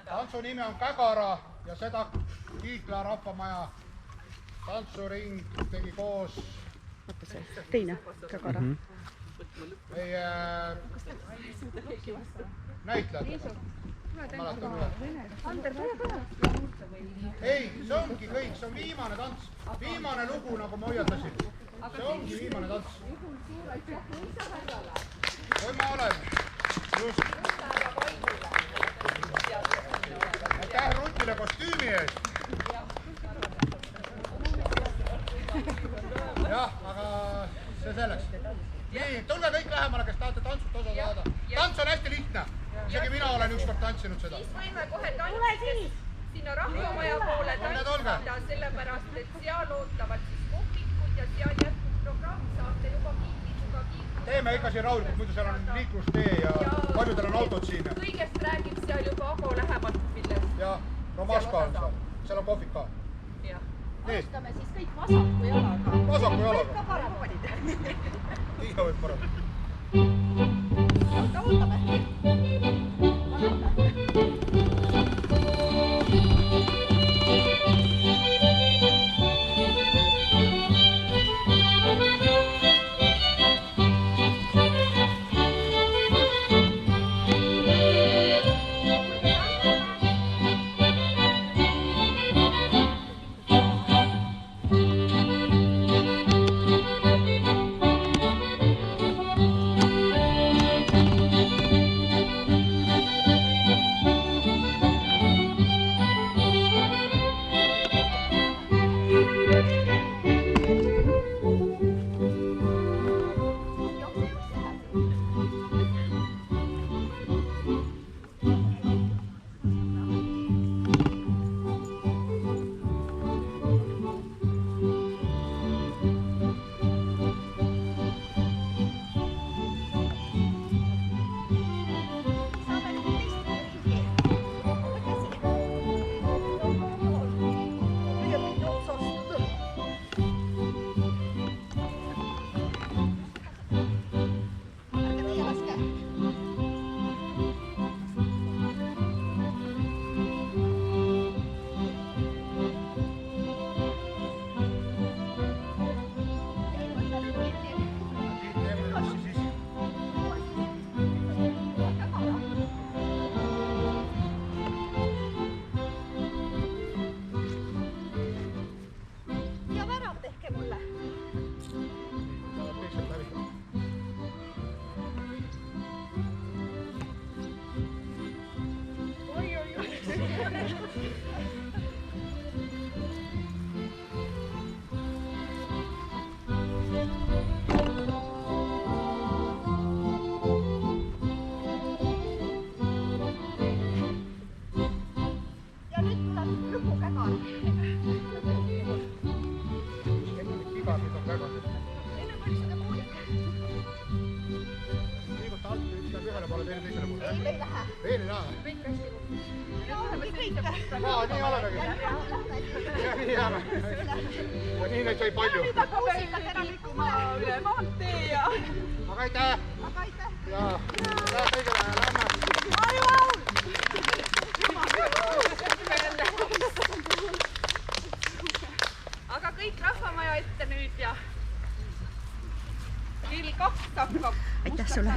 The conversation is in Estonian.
Tantsu nimi on Kägara ja seda Kiikla rahvamaja tantsuring tegi koos teine Kägara. Meie näitlejad. Ei, see ongi kõik, see on viimane tants. Viimane lugu, nagu ma hoiatasin. See ongi viimane tants. Kui ma olen. Just. Aitäh Rutile kostüümi eest. Jah, aga see selleks. Nii, tulge kõik lähemale, kes tahate tantsust osa saada. Tants on hästi lihtne. Isegi mina olen ükskord tantsinud seda. Siis võime kohe tantsida sinna rahvamaja poole tantsida, sellepärast, et seal ootavad siis kohvikud ja seal jätkub programm, saate juba kiiklisuga kiiklus. Teeme ikka siin rahulikult, muidu seal on liiklustee ja paljudel on autod siin. Kõigest räägib seal juba Ago lähemalt millest. Ja Romaška on seal on kohvik ka. Alustame siis kõik vasaku jalaga. Vasaku jalaga. Ka paremad. Iga võib parem. Ootame. ühele poole, teine teisele poole. Ei, me ei lähe. Veel ei lähe. kõik hästi Kõik. Nii olemegi. Ja nii jääme. Ja nii neid sai palju. Nüüd on kuusikad enam liikuma üle maantee ja... Aga aitäh! Aga aitäh! Ja kõigile lähme! aga kõik Rahvamaja ette nüüd ja kell 2 hakkab. Aitäh sulle!